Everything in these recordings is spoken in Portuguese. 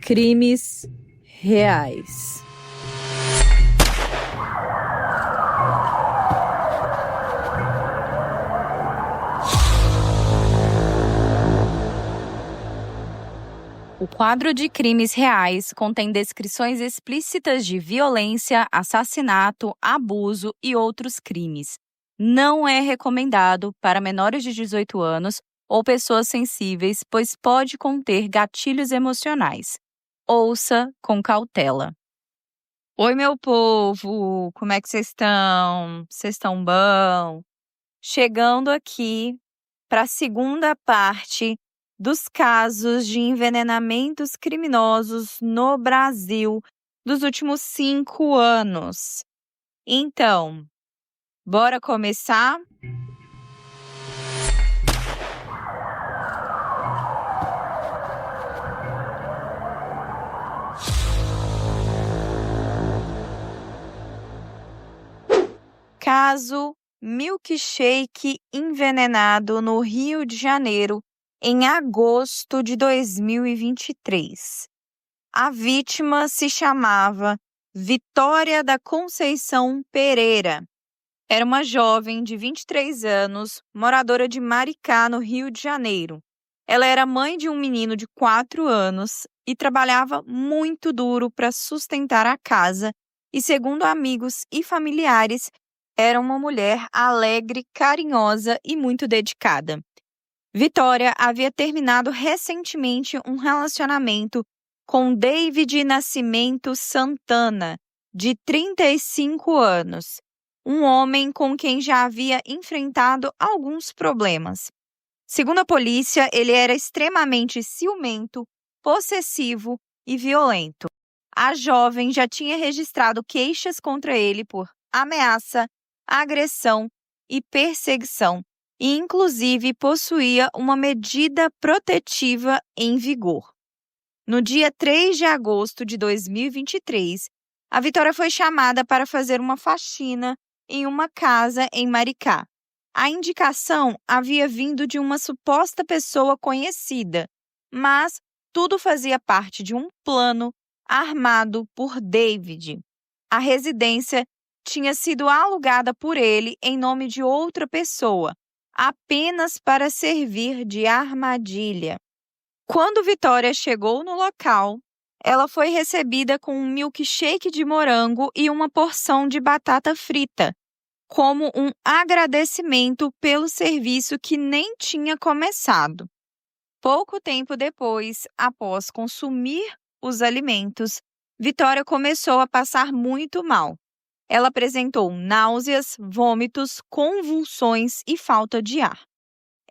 Crimes reais. O quadro de crimes reais contém descrições explícitas de violência, assassinato, abuso e outros crimes. Não é recomendado para menores de 18 anos ou pessoas sensíveis, pois pode conter gatilhos emocionais. Ouça com cautela. Oi, meu povo! Como é que vocês estão? Vocês estão bom? Chegando aqui para a segunda parte dos casos de envenenamentos criminosos no Brasil dos últimos 5 anos. Então, bora começar? Caso milkshake envenenado no Rio de Janeiro em agosto de 2023. A vítima se chamava Vitória da Conceição Pereira. Era uma jovem de 23 anos, moradora de Maricá, no Rio de Janeiro. Ela era mãe de um menino de 4 anos e trabalhava muito duro para sustentar a casa e, segundo amigos e familiares, era uma mulher alegre, carinhosa e muito dedicada. Vitória havia terminado recentemente um relacionamento com David Nascimento Santana, de 35 anos, um homem com quem já havia enfrentado alguns problemas. Segundo a polícia, ele era extremamente ciumento, possessivo e violento. A jovem já tinha registrado queixas contra ele por ameaça, agressão e perseguição, e inclusive possuía uma medida protetiva em vigor. No dia 3 de agosto de 2023, a Vitória foi chamada para fazer uma faxina em uma casa em Maricá. A indicação havia vindo de uma suposta pessoa conhecida, mas tudo fazia parte de um plano armado por David. A residência tinha sido alugada por ele em nome de outra pessoa, apenas para servir de armadilha. Quando Vitória chegou no local, ela foi recebida com um milkshake de morango e uma porção de batata frita, como um agradecimento pelo serviço que nem tinha começado. Pouco tempo depois, após consumir os alimentos, Vitória começou a passar muito mal. Ela apresentou náuseas, vômitos, convulsões e falta de ar.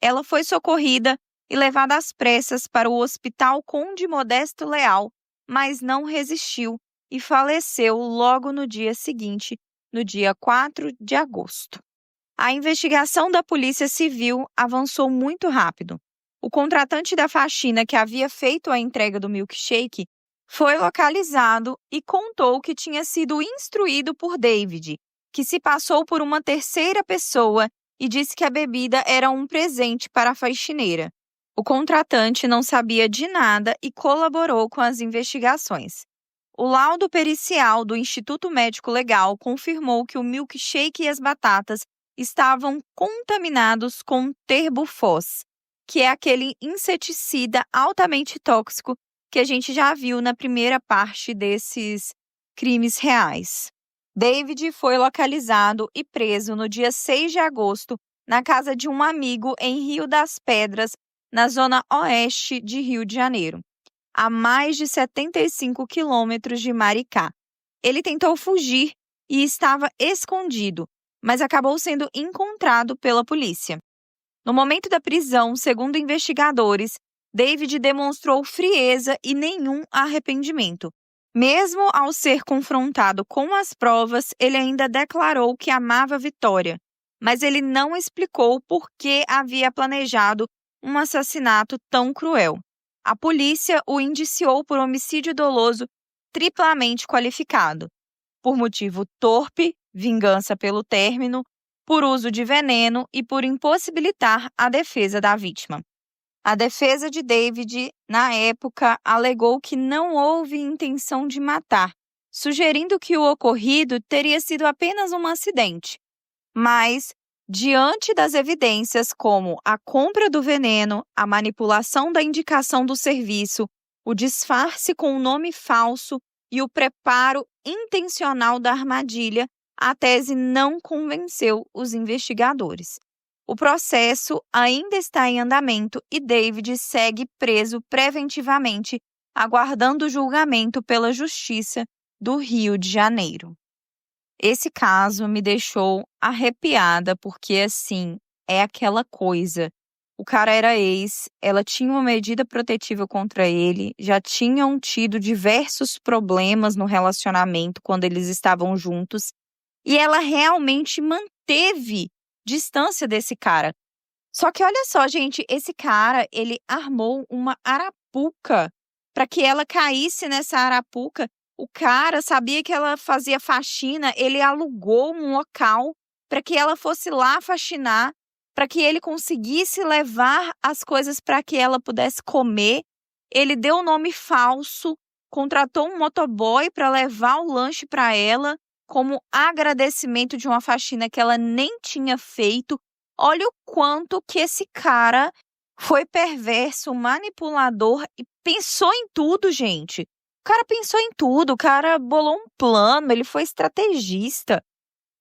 Ela foi socorrida e levada às pressas para o Hospital Conde Modesto Leal, mas não resistiu e faleceu logo no dia seguinte, no dia 4 de agosto. A investigação da Polícia Civil avançou muito rápido. O contratante da faxina que havia feito a entrega do milkshake foi localizado e contou que tinha sido instruído por David, que se passou por uma terceira pessoa e disse que a bebida era um presente para a faxineira. O contratante não sabia de nada e colaborou com as investigações. O laudo pericial do Instituto Médico Legal confirmou que o milkshake e as batatas estavam contaminados com terbufós, que é aquele inseticida altamente tóxico que a gente já viu na primeira parte desses crimes reais. David foi localizado e preso no dia 6 de agosto na casa de um amigo em Rio das Pedras, na zona oeste de Rio de Janeiro, a mais de 75 quilômetros de Maricá. Ele tentou fugir e estava escondido, mas acabou sendo encontrado pela polícia. No momento da prisão, segundo investigadores, David demonstrou frieza e nenhum arrependimento. Mesmo ao ser confrontado com as provas, ele ainda declarou que amava Vitória, mas ele não explicou por que havia planejado um assassinato tão cruel. A polícia o indiciou por homicídio doloso triplamente qualificado, por motivo torpe, vingança pelo término, por uso de veneno e por impossibilitar a defesa da vítima. A defesa de David, na época, alegou que não houve intenção de matar, sugerindo que o ocorrido teria sido apenas um acidente. Mas, diante das evidências como a compra do veneno, a manipulação da indicação do serviço, o disfarce com um nome falso e o preparo intencional da armadilha, a tese não convenceu os investigadores. O processo ainda está em andamento e David segue preso preventivamente, aguardando julgamento pela Justiça do Rio de Janeiro. Esse caso me deixou arrepiada porque, assim, é aquela coisa. O cara era ex, ela tinha uma medida protetiva contra ele, já tinham tido diversos problemas no relacionamento quando eles estavam juntos, e ela realmente manteve distância desse cara. Só que olha só, gente, esse cara, ele armou uma arapuca para que ela caísse nessa arapuca. O cara sabia que ela fazia faxina, ele alugou um local para que ela fosse lá faxinar, para que ele conseguisse levar as coisas para que ela pudesse comer. Ele deu um nome falso, contratou um motoboy para levar o lanche para ela, como agradecimento de uma faxina que ela nem tinha feito. Olha o quanto que esse cara foi perverso, manipulador e pensou em tudo, gente. O cara pensou em tudo, o cara bolou um plano, ele foi estrategista.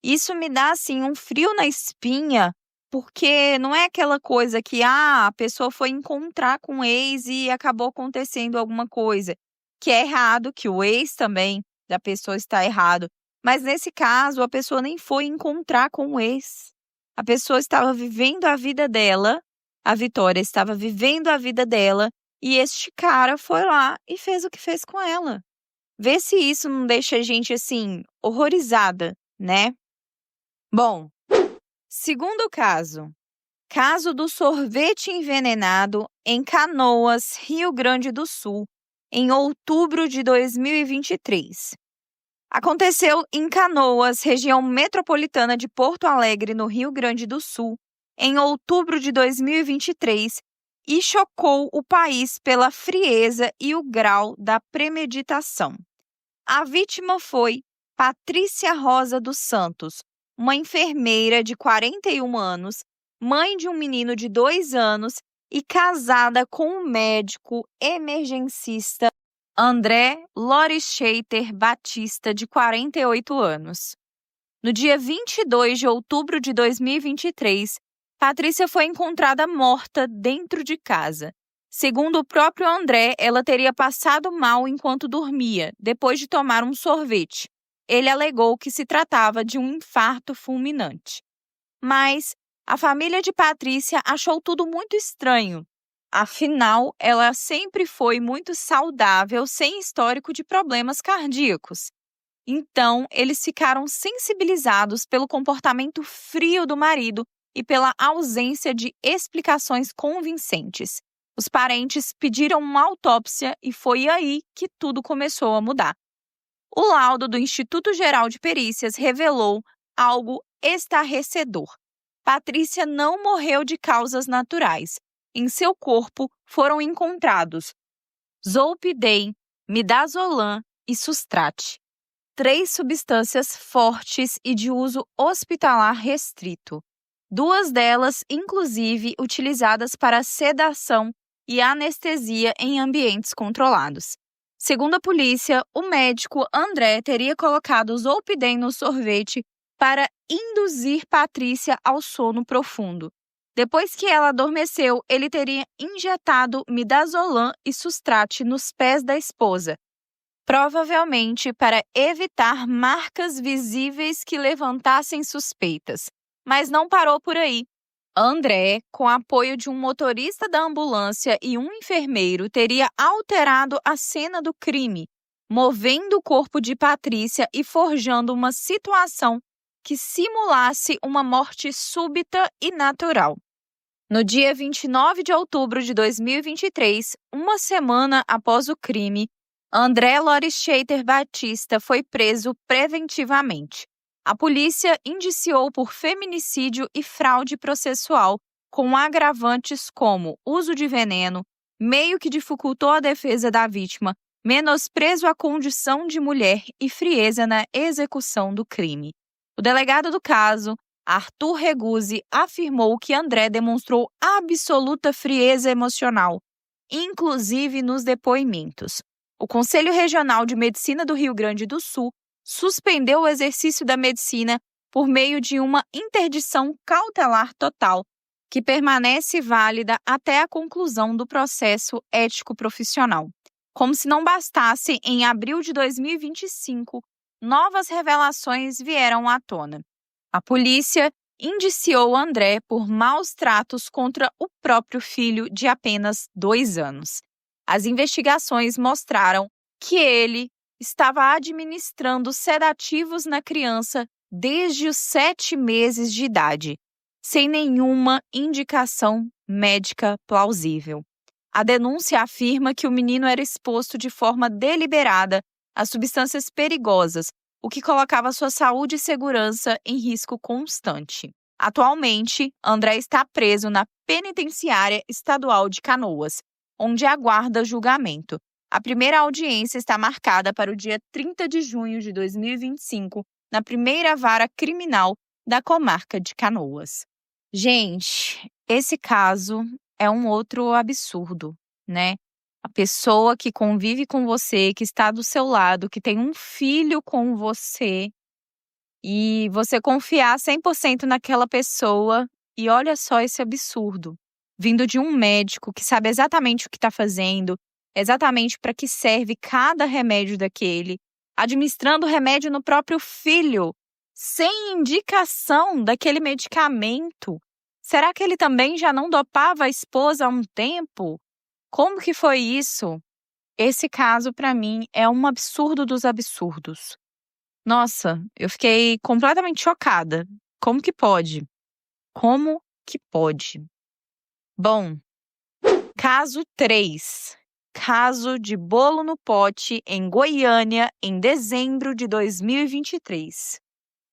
Isso me dá, assim, um frio na espinha, porque não é aquela coisa que a pessoa foi encontrar com o ex e acabou acontecendo alguma coisa, que é errado, que o ex também da pessoa está errado. Mas nesse caso, a pessoa nem foi encontrar com o ex. A pessoa estava vivendo a vida dela, a Vitória estava vivendo a vida dela, e este cara foi lá e fez o que fez com ela. Vê se isso não deixa a gente, assim, horrorizada, né? Bom, segundo caso. Caso do sorvete envenenado em Canoas, Rio Grande do Sul, em outubro de 2023. Aconteceu em Canoas, região metropolitana de Porto Alegre, no Rio Grande do Sul, em outubro de 2023, e chocou o país pela frieza e o grau da premeditação. A vítima foi Patrícia Rosa dos Santos, uma enfermeira de 41 anos, mãe de um menino de 2 anos e casada com o médico emergencista André Lorischeiter Batista, de 48 anos. No dia 22 de outubro de 2023, Patrícia foi encontrada morta dentro de casa. Segundo o próprio André, ela teria passado mal enquanto dormia, depois de tomar um sorvete. Ele alegou que se tratava de um infarto fulminante. Mas a família de Patrícia achou tudo muito estranho. Afinal, ela sempre foi muito saudável, sem histórico de problemas cardíacos. Então, eles ficaram sensibilizados pelo comportamento frio do marido e pela ausência de explicações convincentes. Os parentes pediram uma autópsia e foi aí que tudo começou a mudar. O laudo do Instituto Geral de Perícias revelou algo estarrecedor. Patrícia não morreu de causas naturais. Em seu corpo foram encontrados Zolpidem, Midazolam e Sustrate, 3 substâncias fortes e de uso hospitalar restrito. 2 delas, inclusive, utilizadas para sedação e anestesia em ambientes controlados. Segundo a polícia, o médico André teria colocado Zolpidem no sorvete para induzir Patrícia ao sono profundo. Depois que ela adormeceu, ele teria injetado Midazolam e Sustrate nos pés da esposa, provavelmente para evitar marcas visíveis que levantassem suspeitas. Mas não parou por aí. André, com apoio de um motorista da ambulância e um enfermeiro, teria alterado a cena do crime, movendo o corpo de Patrícia e forjando uma situação que simulasse uma morte súbita e natural. No dia 29 de outubro de 2023, uma semana após o crime, André Lorischeiter Batista foi preso preventivamente. A polícia indiciou por feminicídio e fraude processual com agravantes como uso de veneno, meio que dificultou a defesa da vítima, menosprezo à condição de mulher e frieza na execução do crime. O delegado do caso, Arthur Reguzzi, afirmou que André demonstrou absoluta frieza emocional, inclusive nos depoimentos. O Conselho Regional de Medicina do Rio Grande do Sul suspendeu o exercício da medicina por meio de uma interdição cautelar total, que permanece válida até a conclusão do processo ético-profissional. Como se não bastasse, em abril de 2025, novas revelações vieram à tona. A polícia indiciou André por maus tratos contra o próprio filho de apenas 2 anos. As investigações mostraram que ele estava administrando sedativos na criança desde os 7 meses de idade, sem nenhuma indicação médica plausível. A denúncia afirma que o menino era exposto de forma deliberada a substâncias perigosas, o que colocava sua saúde e segurança em risco constante. Atualmente, André está preso na Penitenciária Estadual de Canoas, onde aguarda julgamento. A primeira audiência está marcada para o dia 30 de junho de 2025, na primeira vara criminal da comarca de Canoas. Gente, esse caso é um outro absurdo, né? A pessoa que convive com você, que está do seu lado, que tem um filho com você, e você confiar 100% naquela pessoa, e olha só esse absurdo, vindo de um médico que sabe exatamente o que está fazendo, exatamente para que serve cada remédio daquele, administrando o remédio no próprio filho, sem indicação daquele medicamento. Será que ele também já não dopava a esposa há um tempo? Como que foi isso? Esse caso, para mim, é um absurdo dos absurdos. Nossa, eu fiquei completamente chocada. Como que pode? Como que pode? Bom, caso 3. Caso de bolo no pote em Goiânia, em dezembro de 2023.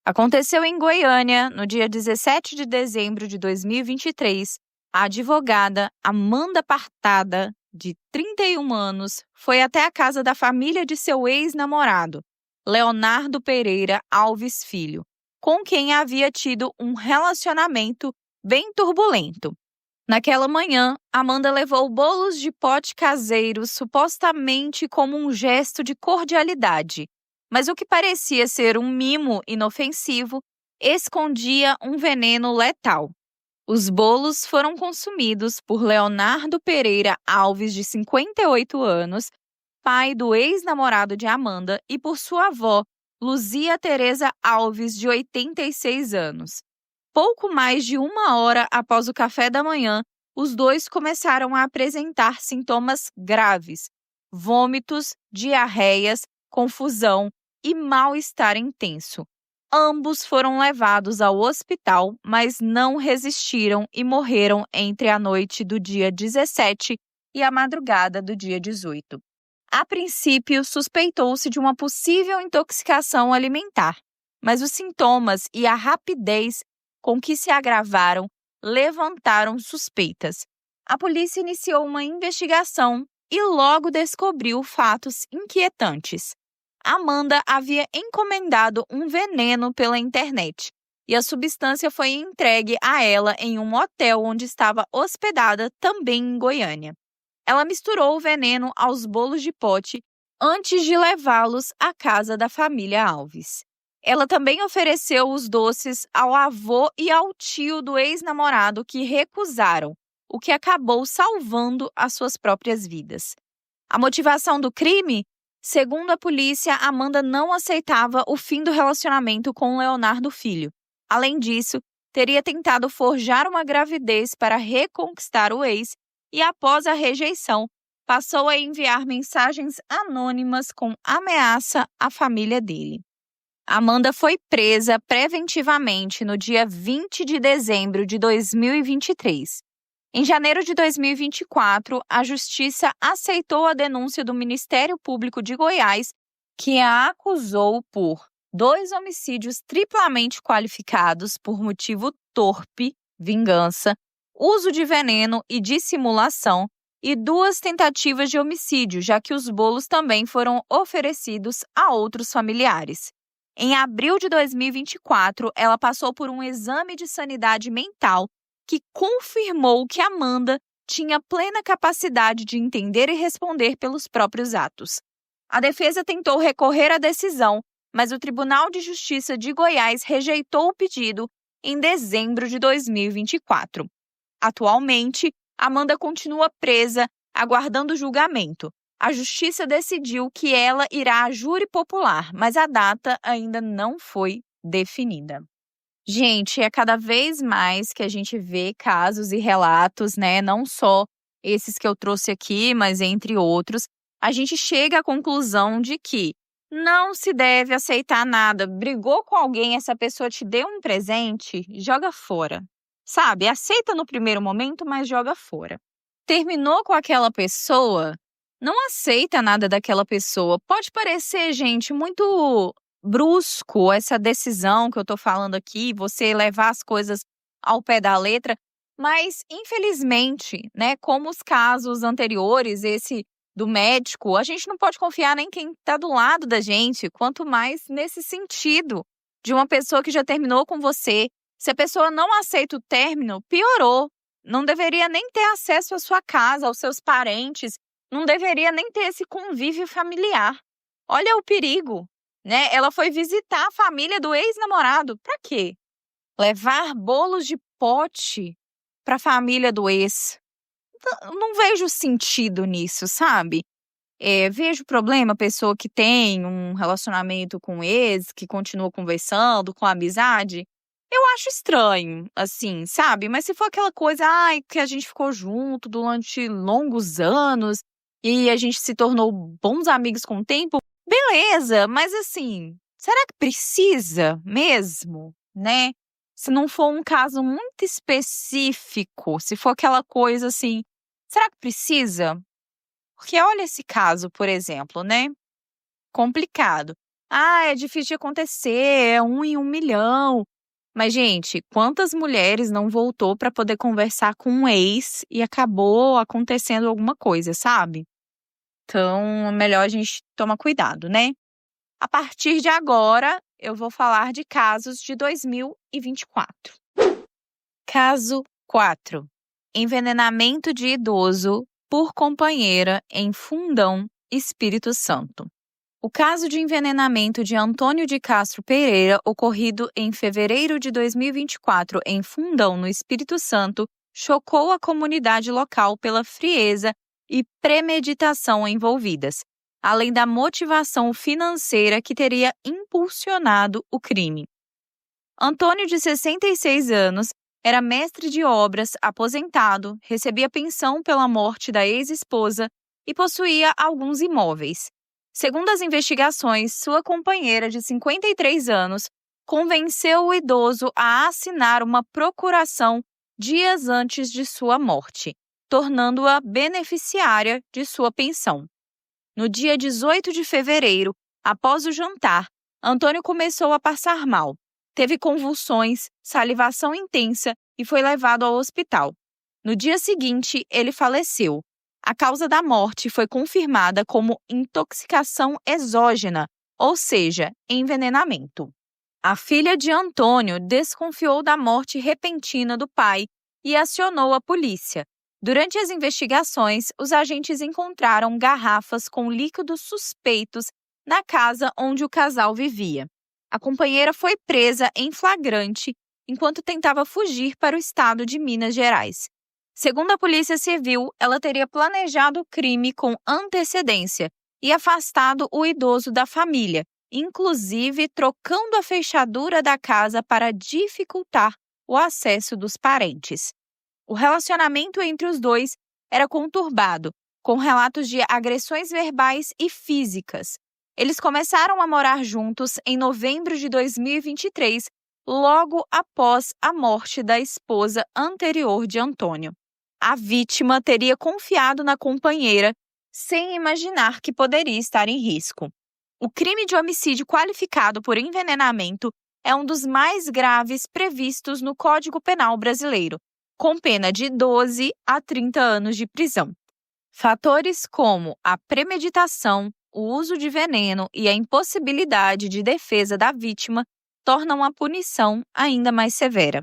Aconteceu em Goiânia, no dia 17 de dezembro de 2023. A advogada Amanda Partada, de 31 anos, foi até a casa da família de seu ex-namorado, Leonardo Pereira Alves Filho, com quem havia tido um relacionamento bem turbulento. Naquela manhã, Amanda levou bolos de pote caseiros supostamente como um gesto de cordialidade, mas o que parecia ser um mimo inofensivo escondia um veneno letal. Os bolos foram consumidos por Leonardo Pereira Alves, de 58 anos, pai do ex-namorado de Amanda, e por sua avó, Luzia Tereza Alves, de 86 anos. Pouco mais de 1 hora após o café da manhã, os dois começaram a apresentar sintomas graves: vômitos, diarreias, confusão e mal-estar intenso. Ambos foram levados ao hospital, mas não resistiram e morreram entre a noite do dia 17 e a madrugada do dia 18. A princípio, suspeitou-se de uma possível intoxicação alimentar, mas os sintomas e a rapidez com que se agravaram levantaram suspeitas. A polícia iniciou uma investigação e logo descobriu fatos inquietantes. Amanda havia encomendado um veneno pela internet e a substância foi entregue a ela em um hotel onde estava hospedada, também em Goiânia. Ela misturou o veneno aos bolos de pote antes de levá-los à casa da família Alves. Ela também ofereceu os doces ao avô e ao tio do ex-namorado, que recusaram, o que acabou salvando as suas próprias vidas. A motivação do crime? Segundo a polícia, Amanda não aceitava o fim do relacionamento com Leonardo Filho. Além disso, teria tentado forjar uma gravidez para reconquistar o ex e, após a rejeição, passou a enviar mensagens anônimas com ameaça à família dele. Amanda foi presa preventivamente no dia 20 de dezembro de 2023. Em janeiro de 2024, a Justiça aceitou a denúncia do Ministério Público de Goiás, que a acusou por 2 homicídios triplamente qualificados por motivo torpe, vingança, uso de veneno e dissimulação, e 2 tentativas de homicídio, já que os bolos também foram oferecidos a outros familiares. Em abril de 2024, ela passou por um exame de sanidade mental que confirmou que Amanda tinha plena capacidade de entender e responder pelos próprios atos. A defesa tentou recorrer à decisão, mas o Tribunal de Justiça de Goiás rejeitou o pedido em dezembro de 2024. Atualmente, Amanda continua presa, aguardando julgamento. A Justiça decidiu que ela irá a júri popular, mas a data ainda não foi definida. Gente, é cada vez mais que a gente vê casos e relatos, né? Não só esses que eu trouxe aqui, mas entre outros. A gente chega à conclusão de que não se deve aceitar nada. Brigou com alguém, essa pessoa te deu um presente, joga fora. Sabe? Aceita no primeiro momento, mas joga fora. Terminou com aquela pessoa, não aceita nada daquela pessoa. Pode parecer, gente, muito brusco essa decisão que eu tô falando aqui, você levar as coisas ao pé da letra, mas infelizmente, né, como os casos anteriores, esse do médico, a gente não pode confiar nem quem está do lado da gente, quanto mais nesse sentido de uma pessoa que já terminou com você. Se a pessoa não aceita o término, piorou. Não deveria nem ter acesso à sua casa, aos seus parentes, não deveria nem ter esse convívio familiar. Olha o perigo, né? Ela foi visitar a família do ex-namorado. Para quê? Levar bolos de pote para a família do ex. Não vejo sentido nisso, sabe? Vejo problema a pessoa que tem um relacionamento com o ex, que continua conversando, com amizade. Eu acho estranho, assim, sabe? Mas se for aquela coisa, que a gente ficou junto durante longos anos e a gente se tornou bons amigos com o tempo, beleza, mas assim, será que precisa mesmo, né? Se não for um caso muito específico, se for aquela coisa assim, será que precisa? Porque olha esse caso, por exemplo, né? Complicado. É difícil de acontecer, é 1 em 1 milhão. Mas, gente, quantas mulheres não voltou para poder conversar com um ex e acabou acontecendo alguma coisa, sabe? Então, é melhor a gente tomar cuidado, né? A partir de agora, eu vou falar de casos de 2024. Caso 4. Envenenamento de idoso por companheira em Fundão, Espírito Santo. O caso de envenenamento de Antônio de Castro Pereira, ocorrido em fevereiro de 2024 em Fundão, no Espírito Santo, chocou a comunidade local pela frieza e premeditação envolvidas, além da motivação financeira que teria impulsionado o crime. Antônio, de 66 anos, era mestre de obras, aposentado, recebia pensão pela morte da ex-esposa e possuía alguns imóveis. Segundo as investigações, sua companheira, de 53 anos, convenceu o idoso a assinar uma procuração dias antes de sua morte, tornando-a beneficiária de sua pensão. No dia 18 de fevereiro, após o jantar, Antônio começou a passar mal. Teve convulsões, salivação intensa e foi levado ao hospital. No dia seguinte, ele faleceu. A causa da morte foi confirmada como intoxicação exógena, ou seja, envenenamento. A filha de Antônio desconfiou da morte repentina do pai e acionou a polícia. Durante as investigações, os agentes encontraram garrafas com líquidos suspeitos na casa onde o casal vivia. A companheira foi presa em flagrante enquanto tentava fugir para o estado de Minas Gerais. Segundo a Polícia Civil, ela teria planejado o crime com antecedência e afastado o idoso da família, inclusive trocando a fechadura da casa para dificultar o acesso dos parentes. O relacionamento entre os dois era conturbado, com relatos de agressões verbais e físicas. Eles começaram a morar juntos em novembro de 2023, logo após a morte da esposa anterior de Antônio. A vítima teria confiado na companheira sem imaginar que poderia estar em risco. O crime de homicídio qualificado por envenenamento é um dos mais graves previstos no Código Penal brasileiro. com pena de 12 a 30 anos de prisão. Fatores como a premeditação, o uso de veneno e a impossibilidade de defesa da vítima tornam a punição ainda mais severa.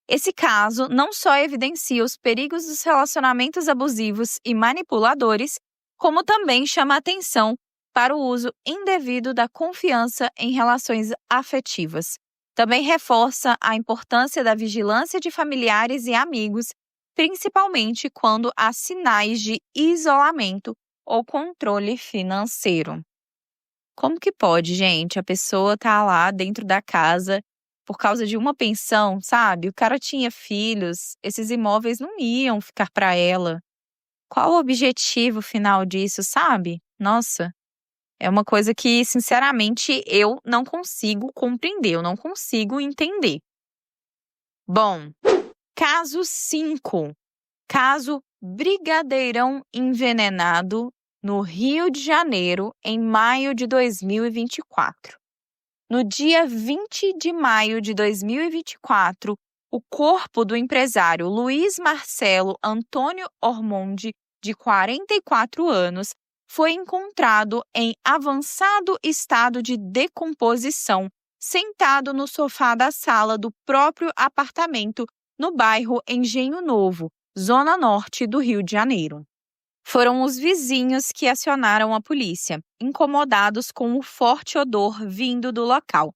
Esse caso não só evidencia os perigos dos relacionamentos abusivos e manipuladores, como também chama atenção para o uso indevido da confiança em relações afetivas. Também reforça a importância da vigilância de familiares e amigos, principalmente quando há sinais de isolamento ou controle financeiro. Como que pode, gente? A pessoa tá lá dentro da casa por causa de uma pensão, sabe? O cara tinha filhos, esses imóveis não iam ficar para ela. Qual o objetivo final disso, sabe? Nossa, é uma coisa que, sinceramente, eu não consigo compreender, eu não consigo entender. Bom, caso 5. Caso Brigadeirão envenenado no Rio de Janeiro, em maio de 2024. No dia 20 de maio de 2024, o corpo do empresário Luiz Marcelo Antônio Ormonde, de 44 anos, foi encontrado em avançado estado de decomposição, sentado no sofá da sala do próprio apartamento no bairro Engenho Novo, zona norte do Rio de Janeiro. Foram os vizinhos que acionaram a polícia, incomodados com o forte odor vindo do local.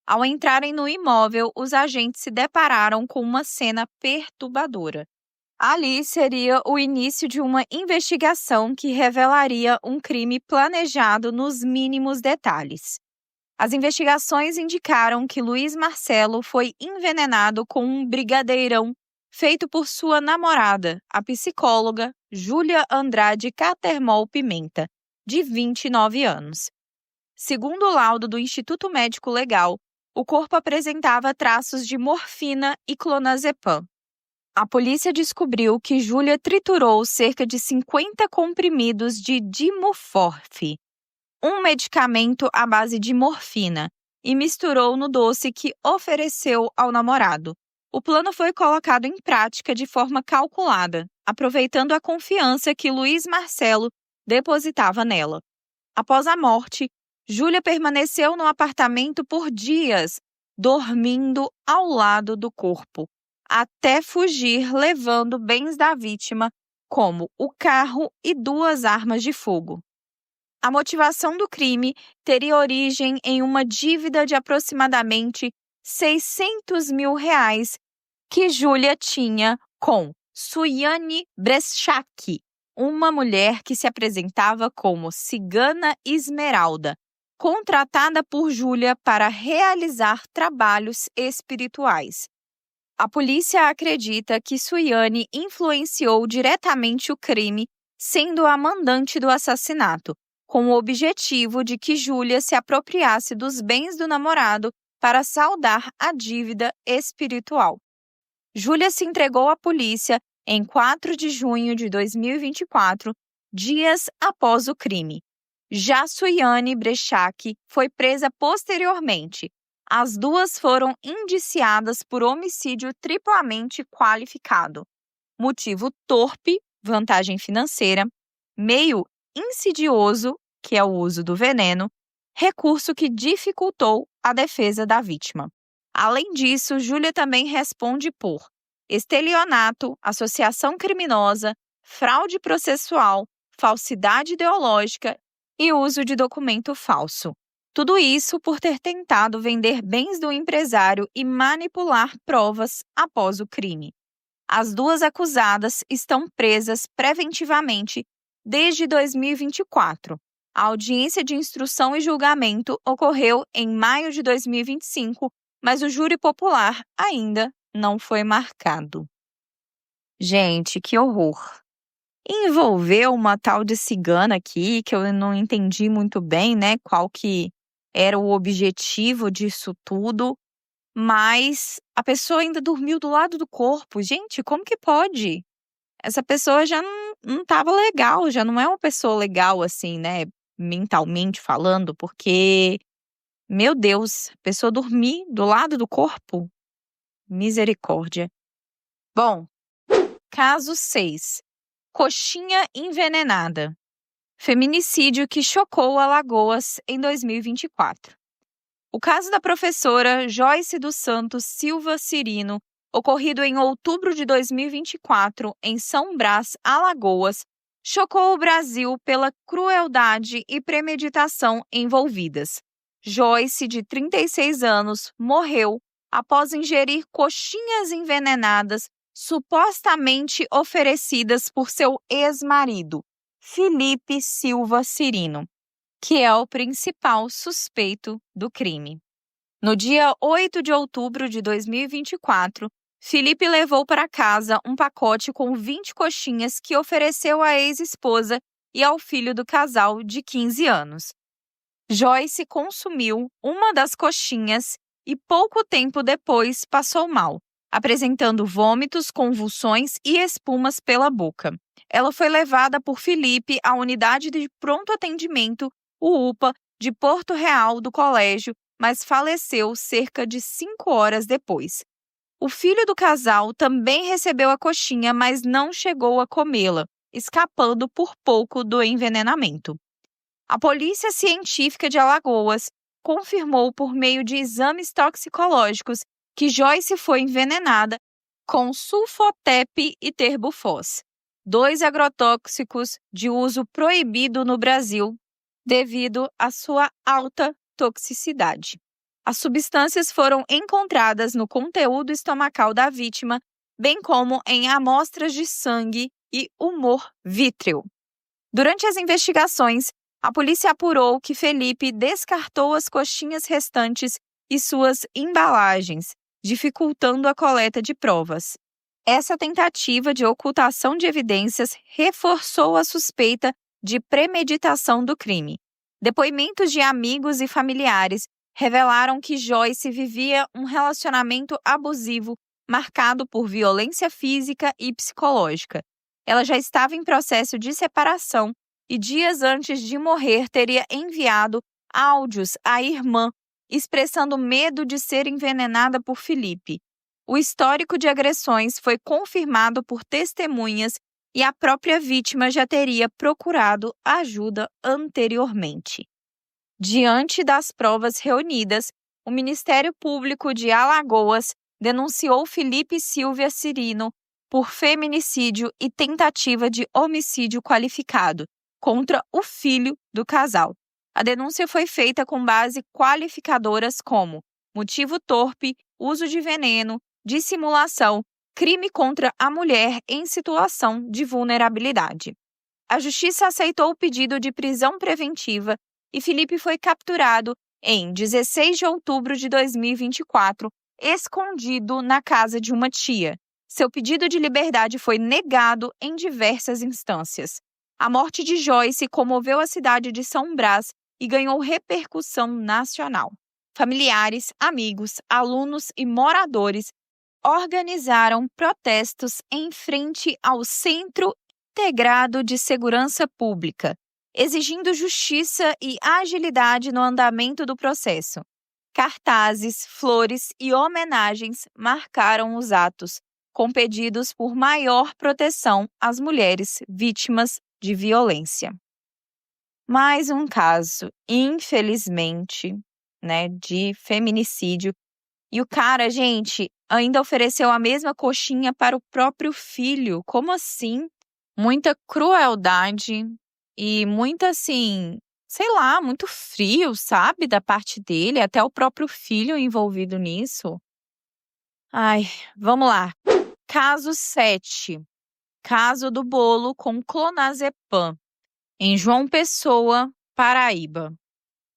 Ao entrarem no imóvel, os agentes se depararam com uma cena perturbadora. Ali seria o início de uma investigação que revelaria um crime planejado nos mínimos detalhes. As investigações indicaram que Luiz Marcelo foi envenenado com um brigadeirão feito por sua namorada, a psicóloga Júlia Andrade Catermol Pimenta, de 29 anos. Segundo o laudo do Instituto Médico Legal, o corpo apresentava traços de morfina e clonazepam. A polícia descobriu que Júlia triturou cerca de 50 comprimidos de Dimuforf, um medicamento à base de morfina, e misturou no doce que ofereceu ao namorado. O plano foi colocado em prática de forma calculada, aproveitando a confiança que Luiz Marcelo depositava nela. Após a morte, Júlia permaneceu no apartamento por dias, dormindo ao lado do corpo, até fugir levando bens da vítima, como o carro e 2 armas de fogo. A motivação do crime teria origem em uma dívida de aproximadamente R$600 mil que Júlia tinha com Suiane Breschak, uma mulher que se apresentava como Cigana Esmeralda, contratada por Júlia para realizar trabalhos espirituais. A polícia acredita que Suiane influenciou diretamente o crime, sendo a mandante do assassinato, com o objetivo de que Júlia se apropriasse dos bens do namorado para saldar a dívida espiritual. Júlia se entregou à polícia em 4 de junho de 2024, dias após o crime. Já Suiane Breschak foi presa posteriormente. As duas foram indiciadas por homicídio triplamente qualificado. Motivo torpe, vantagem financeira, meio insidioso, que é o uso do veneno, recurso que dificultou a defesa da vítima. Além disso, Júlia também responde por estelionato, associação criminosa, fraude processual, falsidade ideológica e uso de documento falso. Tudo isso por ter tentado vender bens do empresário e manipular provas após o crime. As duas acusadas estão presas preventivamente desde 2024. A audiência de instrução e julgamento ocorreu em maio de 2025, mas o júri popular ainda não foi marcado. Gente, que horror! Envolveu uma tal de cigana aqui, que eu não entendi muito bem, né, qual que era o objetivo disso tudo, mas a pessoa ainda dormiu do lado do corpo. Gente, como que pode? Essa pessoa já não estava legal, já não é uma pessoa legal assim, né, mentalmente falando, porque, meu Deus, a pessoa dormir do lado do corpo? Misericórdia. Bom, Caso 6. Coxinha envenenada. Feminicídio que chocou Alagoas em 2024. O caso da professora Joyce dos Santos Silva Cirino, ocorrido em outubro de 2024 em São Brás, Alagoas, chocou o Brasil pela crueldade e premeditação envolvidas. Joyce, de 36 anos, morreu após ingerir coxinhas envenenadas supostamente oferecidas por seu ex-marido, Felipe Silva Cirino, que é o principal suspeito do crime. No dia 8 de outubro de 2024, Felipe levou para casa um pacote com 20 coxinhas que ofereceu à ex-esposa e ao filho do casal de 15 anos. Joyce consumiu uma das coxinhas e pouco tempo depois passou mal, apresentando vômitos, convulsões e espumas pela boca. Ela foi levada por Felipe à unidade de pronto atendimento, o UPA, de Porto Real do colégio, mas faleceu cerca de 5 horas depois. O filho do casal também recebeu a coxinha, mas não chegou a comê-la, escapando por pouco do envenenamento. A Polícia Científica de Alagoas confirmou por meio de exames toxicológicos que Joyce foi envenenada com sulfotep e terbufos, 2 agrotóxicos de uso proibido no Brasil devido à sua alta toxicidade. As substâncias foram encontradas no conteúdo estomacal da vítima, bem como em amostras de sangue e humor vítreo. Durante as investigações, a polícia apurou que Felipe descartou as coxinhas restantes e suas embalagens, dificultando a coleta de provas. Essa tentativa de ocultação de evidências reforçou a suspeita de premeditação do crime. Depoimentos de amigos e familiares revelaram que Joyce vivia um relacionamento abusivo marcado por violência física e psicológica. Ela já estava em processo de separação e dias antes de morrer teria enviado áudios à irmã expressando medo de ser envenenada por Felipe. O histórico de agressões foi confirmado por testemunhas e a própria vítima já teria procurado ajuda anteriormente. Diante das provas reunidas, o Ministério Público de Alagoas denunciou Felipe Silva Cirino por feminicídio e tentativa de homicídio qualificado contra o filho do casal. A denúncia foi feita com base qualificadoras como motivo torpe, uso de veneno, dissimulação, crime contra a mulher em situação de vulnerabilidade. A Justiça aceitou o pedido de prisão preventiva e Felipe foi capturado em 16 de outubro de 2024, escondido na casa de uma tia. Seu pedido de liberdade foi negado em diversas instâncias. A morte de Joyce comoveu a cidade de São Brás e ganhou repercussão nacional. Familiares, amigos, alunos e moradores organizaram protestos em frente ao Centro Integrado de Segurança Pública, exigindo justiça e agilidade no andamento do processo. Cartazes, flores e homenagens marcaram os atos, com pedidos por maior proteção às mulheres vítimas de violência. Mais um caso, infelizmente, de feminicídio. E o cara, gente, ainda ofereceu a mesma coxinha para o próprio filho. Como assim? Muita crueldade e muita, muito frio, sabe, da parte dele, até o próprio filho envolvido nisso. Vamos lá. Caso 7. Caso do bolo com clonazepam, em João Pessoa, Paraíba.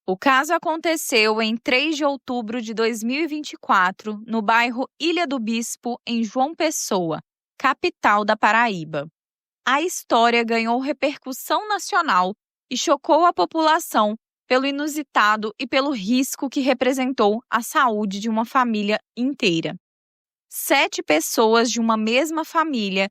O caso aconteceu em 3 de outubro de 2024, no bairro Ilha do Bispo, em João Pessoa, capital da Paraíba. A história ganhou repercussão nacional e chocou a população pelo inusitado e pelo risco que representou à saúde de uma família inteira. 7 pessoas de uma mesma família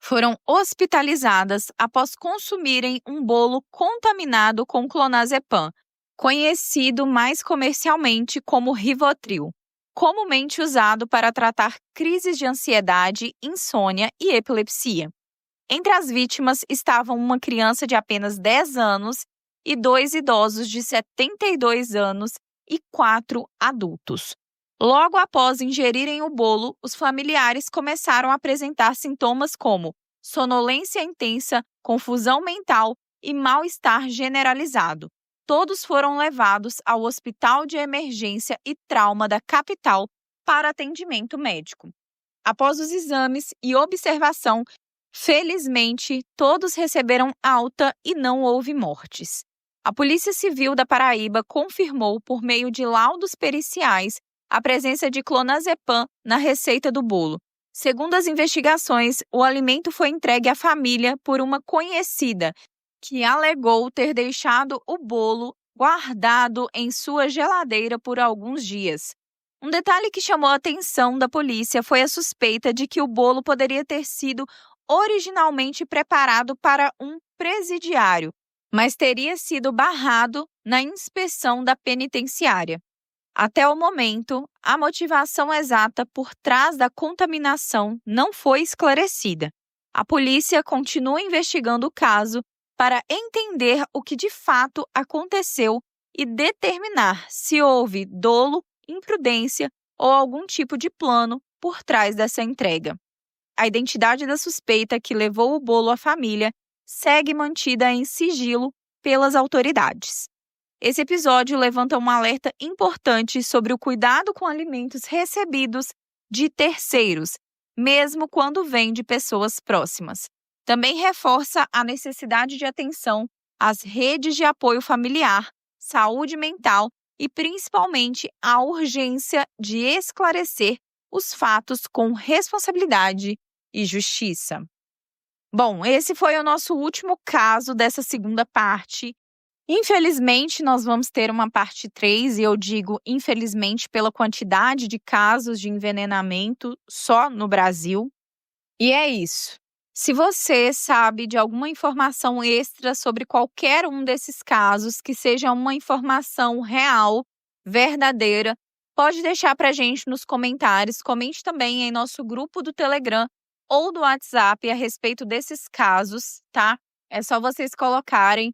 foram hospitalizadas após consumirem um bolo contaminado com clonazepam, conhecido mais comercialmente como Rivotril. comumente usado para tratar crises de ansiedade, insônia e epilepsia. Entre as vítimas estavam uma criança de apenas 10 anos e 2 idosos de 72 anos e 4 adultos. Logo após ingerirem o bolo, os familiares começaram a apresentar sintomas como sonolência intensa, confusão mental e mal-estar generalizado. Todos foram levados ao Hospital de Emergência e Trauma da capital para atendimento médico. Após os exames e observação, felizmente, todos receberam alta e não houve mortes. A Polícia Civil da Paraíba confirmou, por meio de laudos periciais, a presença de clonazepam na receita do bolo. Segundo as investigações, o alimento foi entregue à família por uma conhecida, que alegou ter deixado o bolo guardado em sua geladeira por alguns dias. Um detalhe que chamou a atenção da polícia foi a suspeita de que o bolo poderia ter sido originalmente preparado para um presidiário, mas teria sido barrado na inspeção da penitenciária. Até o momento, a motivação exata por trás da contaminação não foi esclarecida. A polícia continua investigando o caso para entender o que de fato aconteceu e determinar se houve dolo, imprudência ou algum tipo de plano por trás dessa entrega. A identidade da suspeita que levou o bolo à família segue mantida em sigilo pelas autoridades. Esse episódio levanta um alerta importante sobre o cuidado com alimentos recebidos de terceiros, mesmo quando vêm de pessoas próximas. Também reforça a necessidade de atenção às redes de apoio familiar, saúde mental e, principalmente, a urgência de esclarecer os fatos com responsabilidade e justiça. Bom, esse foi o nosso último caso dessa segunda parte. Infelizmente, nós vamos ter uma parte 3, e eu digo infelizmente pela quantidade de casos de envenenamento só no Brasil. E é isso. Se você sabe de alguma informação extra sobre qualquer um desses casos, que seja uma informação real, verdadeira, pode deixar para a gente nos comentários. Comente também em nosso grupo do Telegram ou do WhatsApp a respeito desses casos, tá? É só vocês colocarem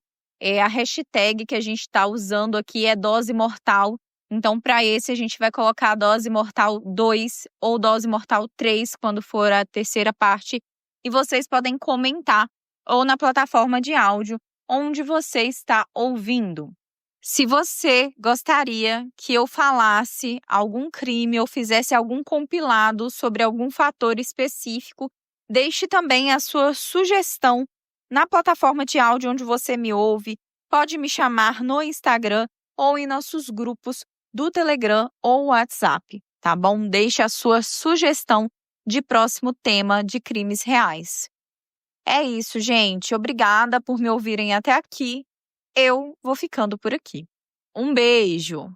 a hashtag que a gente está usando aqui é dose mortal. Então, para esse, a gente vai colocar dose mortal 2 ou dose mortal 3, quando for a terceira parte. E vocês podem comentar ou na plataforma de áudio onde você está ouvindo. Se você gostaria que eu falasse algum crime ou fizesse algum compilado sobre algum fator específico, deixe também a sua sugestão na plataforma de áudio onde você me ouve. Pode me chamar no Instagram ou em nossos grupos do Telegram ou WhatsApp, tá bom? Deixe a sua sugestão de próximo tema de crimes reais. É isso, gente. Obrigada por me ouvirem até aqui. Eu vou ficando por aqui. Um beijo!